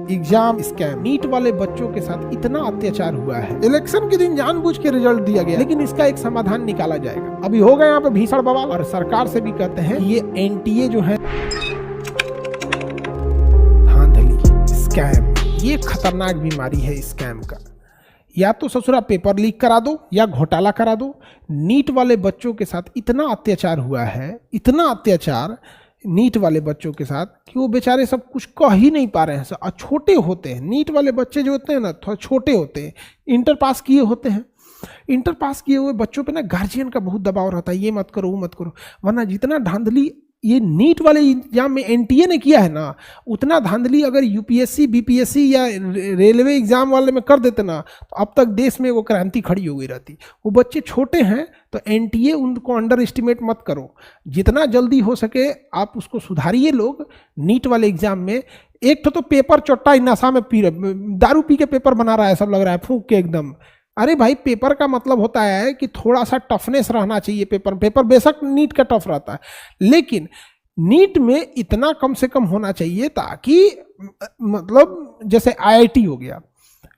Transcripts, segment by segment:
Exam scam, NEET वाले बच्चों के साथ इतना अत्याचार हुआ है। इलेक्शन के दिन जानबूझ के रिजल्ट दिया गया, लेकिन इसका एक समाधान निकाला जाएगा। अभी हो गया यहाँ पे भीषण बवाल और सरकार से भी कहते हैं ये एनटीए जो है धांधली, स्कैम, ये खतरनाक बीमारी है स्कैम का। या तो ससुरा पेपर लीक करा दो या घोटाला करा दो। नीट वाले बच्चों के साथ इतना अत्याचार हुआ है, इतना अत्याचार नीट वाले बच्चों के साथ कि वो बेचारे सब कुछ कह ही नहीं पा रहे हैं। और छोटे होते हैं नीट वाले बच्चे जो होते हैं ना, थोड़ा छोटे होते हैं, इंटर पास किए होते हैं। इंटर पास किए हुए बच्चों पे ना गार्जियन का बहुत दबाव रहता है, ये मत करो वो मत करो। वरना जितना धांधली ये नीट वाले एग्जाम में एनटीए ने किया है ना, उतना धांधली अगर यूपीएससी बीपीएससी या रेलवे एग्जाम वाले में कर देते ना, तो अब तक देश में वो क्रांति खड़ी हो गई रहती। वो बच्चे छोटे हैं तो एनटीए उनको अंडर एस्टिमेट मत करो, जितना जल्दी हो सके आप उसको सुधारिए। लोग नीट वाले एग्जाम में एक तो पेपर चोट्टा नशा में पी रहे, दारू पी के पेपर बना रहा है, सब लग रहा है फूंक के एकदम। अरे भाई, पेपर का मतलब होता है कि थोड़ा सा टफनेस रहना चाहिए पेपर। पेपर बेशक नीट का टफ रहता है, लेकिन नीट में इतना कम से कम होना चाहिए ताकि मतलब जैसे आईआईटी हो गया,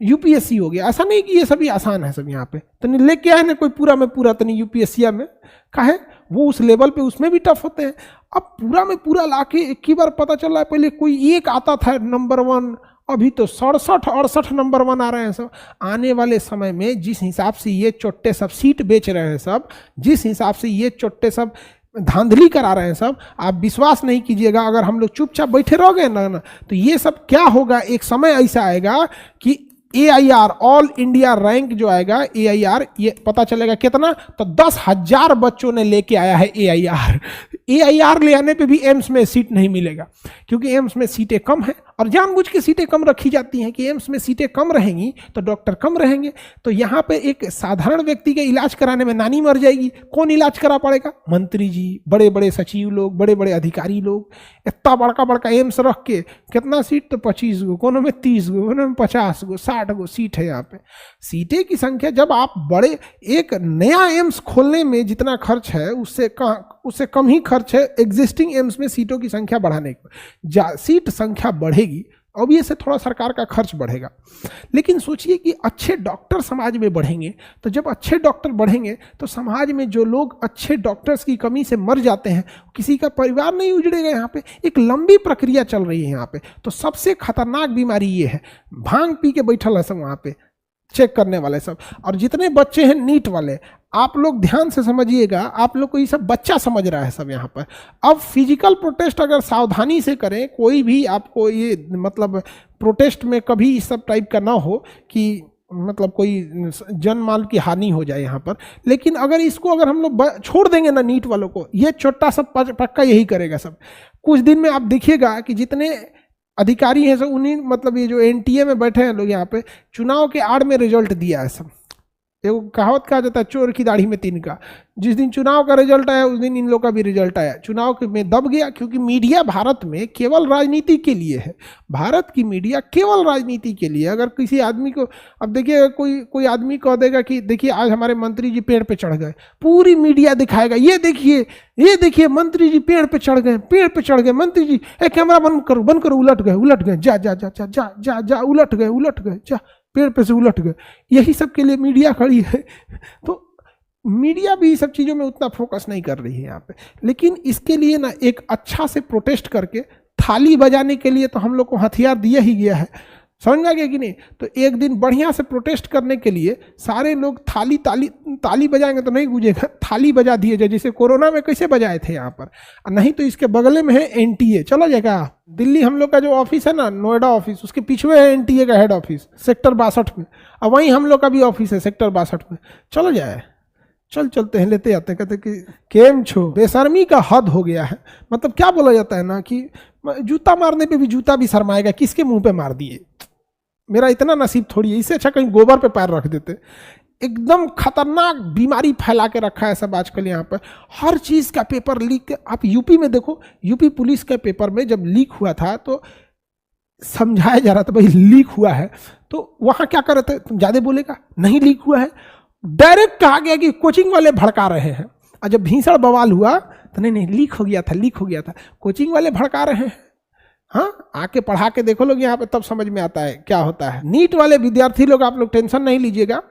यूपीएससी हो गया, ऐसा नहीं कि ये सभी आसान है सब यहाँ पे। तो नहीं लेके आए ना कोई पूरा में पूरा, तो नहीं यूपीएससी में काहे वो उस लेवल पे उसमें भी टफ होते हैं। अब पूरा में पूरा लाके एक ही बार पता चला है, पहले कोई एक आता था नंबर 1, अभी तो 67-68 नंबर 1 आ रहे हैं सब। आने वाले समय में जिस हिसाब से ये चोट्टे सब सीट बेच रहे हैं सब, जिस हिसाब से ये चोट्टे सब धांधली करा रहे हैं सब, आप विश्वास नहीं कीजिएगा। अगर हम लोग चुपचाप बैठे रह गए ना तो ये सब क्या होगा, एक समय ऐसा आएगा कि AIR ऑल इंडिया रैंक जो आएगा AIR, ये पता चलेगा कितना, तो 10,000 बच्चों ने लेके आया है AIR ले आने पे भी एम्स में सीट नहीं मिलेगा, क्योंकि एम्स में सीटें कम हैं और जानबूझ के सीटें कम रखी जाती हैं कि एम्स में सीटें कम रहेंगी तो डॉक्टर कम रहेंगे। तो यहाँ पे एक साधारण व्यक्ति के इलाज कराने में नानी मर जाएगी, कौन इलाज करा पड़ेगा? मंत्री जी, बड़े बड़े सचिव लोग, बड़े बड़े अधिकारी लोग। इतना बड़का बड़का एम्स रख के कितना सीट, तो 25 गो, कोनो में 30 गो, कोनो में 50 गो, 60 गो सीट है यहाँ पे। सीटें की संख्या जब आप बड़े, एक नया एम्स खोलने में जितना खर्च है उससे कम ही खर्च है एग्जिस्टिंग एम्स में सीटों की संख्या बढ़ाने का। सीट संख्या बढ़ेगी, अब ये से थोड़ा सरकार का खर्च बढ़ेगा। लेकिन सोचिए कि अच्छे डॉक्टर समाज में बढ़ेंगे, तो जब अच्छे डॉक्टर बढ़ेंगे तो समाज में जो लोग अच्छे डॉक्टर्स की कमी से मर जाते हैं, किसी का परिवार नहीं उजड़ेगा। यहाँ पे एक लंबी प्रक्रिया चल रही है यहाँ पे। तो सबसे खतरनाक बीमारी ये है, भांग पी के बैठल है सब वहाँ पे चेक करने वाले सब। और जितने बच्चे हैं नीट वाले, आप लोग ध्यान से समझिएगा, आप लोग को ये सब बच्चा समझ रहा है सब यहाँ पर। अब फिजिकल प्रोटेस्ट अगर सावधानी से करें, कोई भी आपको ये मतलब प्रोटेस्ट में कभी इस सब टाइप का ना हो कि मतलब कोई जन माल की हानि हो जाए यहाँ पर। लेकिन अगर इसको अगर हम लोग छोड़ देंगे ना नीट वालों को, ये छोटा सब पक्का यही करेगा सब। कुछ दिन में आप देखिएगा कि जितने अधिकारी हैं सब उन्हीं, मतलब ये जो एनटीए में बैठे हैं लोग यहाँ पे, चुनाव के आड़ में रिजल्ट दिया है सब। एक कहावत कहा जाता है, चोर की दाढ़ी में तिनका। जिस दिन चुनाव का रिजल्ट आया उस दिन इन लोग का भी रिजल्ट आया। चुनाव में दब गया, क्योंकि मीडिया भारत में केवल राजनीति के लिए है। भारत की मीडिया केवल राजनीति के लिए। अगर किसी आदमी को, अब देखिए कोई आदमी कह देगा कि देखिए आज हमारे मंत्री जी पेड़ पे चढ़ गए, पूरी मीडिया दिखाएगा, ये देखिए मंत्री जी पेड़ पे चढ़ गए, मंत्री जी, कैमरा बंद करो, उलट गए, जा, उलट गए, जा, पेड़ पे से उलट गए। यही सब के लिए मीडिया खड़ी है। तो मीडिया भी सब चीज़ों में उतना फोकस नहीं कर रही है यहाँ पे। लेकिन इसके लिए ना एक अच्छा से प्रोटेस्ट करके थाली बजाने के लिए तो हम लोग को हथियार दिया ही गया है, समझ में आ गया कि नहीं? तो एक दिन बढ़िया से प्रोटेस्ट करने के लिए सारे लोग ताली बजाएंगे तो नहीं गूंजेगा, थाली बजा दिए जाए, जैसे कोरोना में कैसे बजाए थे यहाँ पर। नहीं तो इसके बगल में है एनटीए, चला जाएगा। दिल्ली हम लोग का जो ऑफिस है ना, नोएडा ऑफिस, उसके पीछे है एनटीए का हेड ऑफिस सेक्टर 62 में, और वहीं हम लोग का भी ऑफिस है सेक्टर 62 में। चलो जाए, चलते हैं, लेते आते हैं। कहते कि केम छो, बेशर्मी का हद हो गया है। मतलब क्या बोला जाता है ना कि जूता मारने पे भी जूता भी शर्माएगा, किसके मुंह पे मार दिए, मेरा इतना नसीब थोड़ी है। इससे अच्छा कहीं गोबर पे पैर रख देते। एकदम खतरनाक बीमारी फैला के रखा है सब आजकल यहाँ पर। हर चीज़ का पेपर लीक। आप यूपी में देखो, यूपी पुलिस के पेपर में जब लीक हुआ था तो समझाया जा रहा था भाई लीक हुआ है, तो वहाँ क्या कर रहे थे, तुम ज़्यादा बोलेगा, नहीं लीक हुआ है। डायरेक्ट कहा गया कि कोचिंग वाले भड़का रहे हैं। और जब भीषण बवाल हुआ तो नहीं लीक हो गया था, कोचिंग वाले भड़का रहे हैं। हाँ, आके पढ़ा के देखो लोग यहाँ पे, तब समझ में आता है क्या होता है। नीट वाले विद्यार्थी लोग, आप लोग टेंशन नहीं लीजिएगा।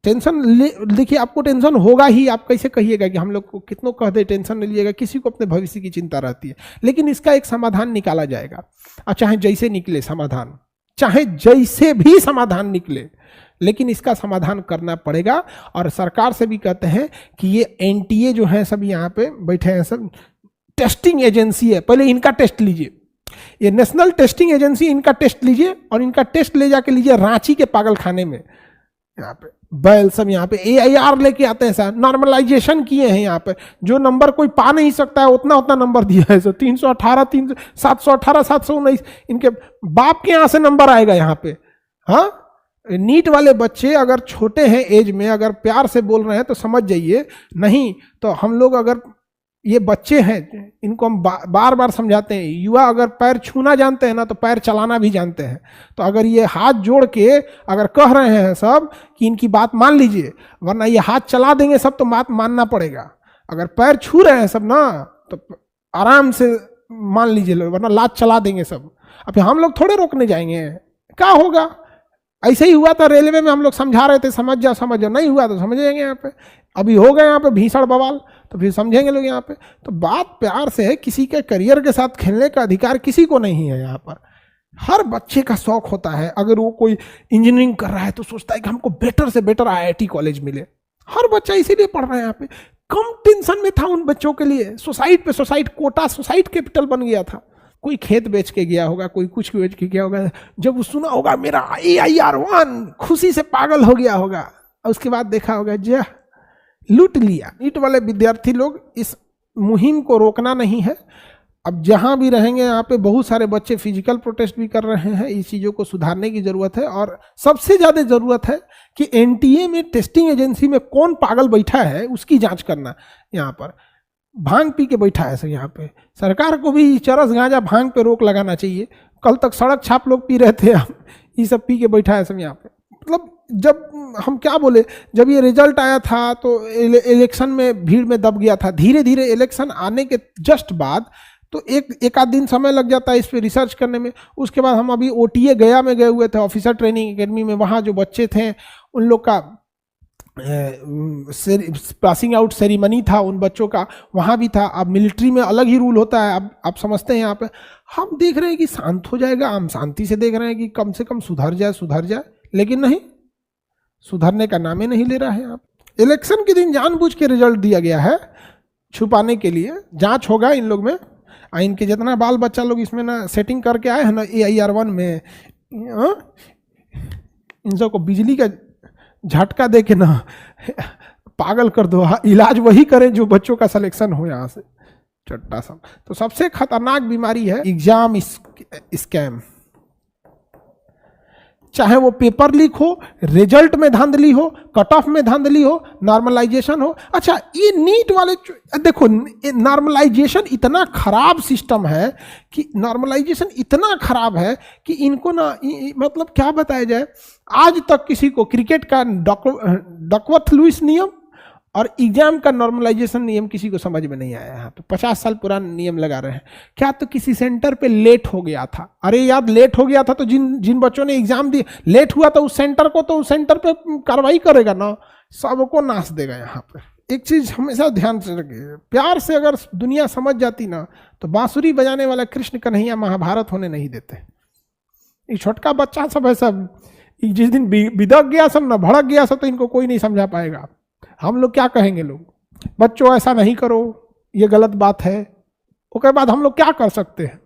टेंशन देखिए, आपको टेंशन होगा ही, आप कैसे कहिएगा कि हम लोग को कितनों कह दे टेंशन नहीं लीजिएगा, किसी को अपने भविष्य की चिंता रहती है। लेकिन इसका एक समाधान निकाला जाएगा, और चाहे जैसे निकले समाधान, चाहे जैसे भी समाधान निकले, लेकिन इसका समाधान करना पड़ेगा। और सरकार से भी कहते हैं कि ये एनटीए जो है सब यहाँ पे बैठे हैं, सब टेस्टिंग एजेंसी है, पहले इनका टेस्ट लीजिए, ये नेशनल टेस्टिंग एजेंसी, इनका टेस्ट लीजिए, और इनका टेस्ट ले जाके लीजिए रांची के पागल खाने में। यहाँ पे बैल सब यहाँ पे AIR लेके आते हैं सर, नॉर्मलाइजेशन किए हैं यहाँ पे, जो नंबर कोई पा नहीं सकता है उतना उतना नंबर दिया है सर, 318 718 719, इनके बाप के यहाँ से नंबर आएगा यहाँ पे। हाँ, नीट वाले बच्चे अगर छोटे हैं एज में, अगर प्यार से बोल रहे हैं तो समझ जाइए, नहीं तो हम लोग, अगर ये बच्चे हैं इनको हम बार बार समझाते हैं, युवा अगर पैर छूना जानते हैं ना तो पैर चलाना भी जानते हैं। तो अगर ये हाथ जोड़ के अगर कह रहे हैं सब कि इनकी बात मान लीजिए, वरना ये हाथ चला देंगे सब तो बात मानना पड़ेगा। अगर पैर छू रहे हैं सब ना तो आराम से मान लीजिए लोग, वरना लात चला देंगे सब। अब हम लोग थोड़े रोकने जाएंगे, क्या होगा? ऐसे ही हुआ था रेलवे में, हम लोग समझा रहे थे समझ जाओ समझ जाओ, नहीं हुआ तो समझेंगे यहाँ पे। अभी हो गए यहाँ पे भीषण बवाल, तो फिर समझेंगे लोग यहाँ पे। तो बात प्यार से है, किसी के करियर के साथ खेलने का अधिकार किसी को नहीं है यहाँ पर। हर बच्चे का शौक होता है, अगर वो कोई इंजीनियरिंग कर रहा है तो सोचता है कि हमको बेटर से बेटर IIT कॉलेज मिले। हर बच्चा इसीलिए पढ़ रहा है यहाँ पे। कम टेंशन में था उन बच्चों के लिए, सोसाइटी पे सोसाइटी, कोटा सोसाइटी कैपिटल बन गया था। कोई खेत बेच के गया होगा, कोई कुछ बेच के गया होगा, जब वो सुना होगा मेरा AIR1, खुशी से पागल हो गया होगा, और उसके बाद देखा होगा जा लूट लिया। नीट वाले विद्यार्थी लोग, इस मुहिम को रोकना नहीं है। अब जहां भी रहेंगे यहाँ पे बहुत सारे बच्चे फिजिकल प्रोटेस्ट भी कर रहे हैं, इस चीज़ों को सुधारने की ज़रूरत है। और सबसे ज़्यादा ज़रूरत है कि NTA में, टेस्टिंग एजेंसी में कौन पागल बैठा है उसकी जांच करना। यहाँ पर भांग पी के बैठा है सर, यहाँ पे सरकार को भी चरस गांजा भांग पे रोक लगाना चाहिए। कल तक सड़क छाप लोग पी रहे थे, ये सब पी के बैठा है सब यहाँ पे। मतलब जब हम क्या बोले, जब ये रिजल्ट आया था तो इलेक्शन में भीड़ में दब गया था। धीरे धीरे इलेक्शन आने के जस्ट बाद तो एक आध दिन समय लग जाता है इस पे रिसर्च करने में। उसके बाद हम अभी OTA गया में गए हुए थे, ऑफिसर ट्रेनिंग एकेडमी में। वहाँ जो बच्चे थे उन लोग का पासिंग आउट सेरेमनी था, उन बच्चों का वहाँ भी था। अब मिलिट्री में अलग ही रूल होता है, अब आप समझते हैं। यहाँ पे हम देख रहे हैं कि शांत हो जाएगा, हम शांति से देख रहे हैं कि कम से कम सुधर जाए, लेकिन नहीं, सुधरने का नाम ही नहीं ले रहा है। आप इलेक्शन के दिन जानबूझ के रिजल्ट दिया गया है छुपाने के लिए। जांच होगा इन लोग में, इनके जितना बाल बच्चा लोग इसमें ना सेटिंग करके आए हैं ना AIR1 में, इन सबको बिजली का झटका दे के ना पागल कर दो। इलाज वही करें जो बच्चों का सिलेक्शन हो यहाँ से, चट्टा सब। तो सबसे खतरनाक बीमारी है एग्जाम स्कैम। चाहे वो पेपर लीक हो, रिजल्ट में धांधली हो, कट ऑफ में धांधली हो, नॉर्मलाइजेशन हो। अच्छा, ये नीट वाले देखो, नॉर्मलाइजेशन इतना खराब सिस्टम है कि इनको ना मतलब क्या बताया जाए। आज तक किसी को क्रिकेट का डकवर्थ लुईस नियम और एग्जाम का नॉर्मलाइजेशन नियम किसी को समझ में नहीं आया। यहाँ पे 50 साल पुराना नियम लगा रहे हैं। क्या तो किसी सेंटर पे लेट हो गया था, अरे यार लेट हो गया था तो जिन बच्चों ने एग्जाम दिए लेट हुआ, तो उस सेंटर को, तो उस सेंटर पे कार्रवाई करेगा ना, सबको नाश देगा। यहाँ पे एक चीज हमेशा ध्यान से रखिए, प्यार से अगर दुनिया समझ जाती ना तो बांसुरी बजाने वाला कृष्ण कन्हैया महाभारत होने नहीं देते। ये छोटका बच्चा सब है, सब जिस दिन बिदक गया सब ना, भड़क गया सब, तो इनको कोई नहीं समझा पाएगा। हम लोग क्या कहेंगे, लोग बच्चों ऐसा नहीं करो, ये गलत बात है, उसके बाद हम लोग क्या कर सकते हैं?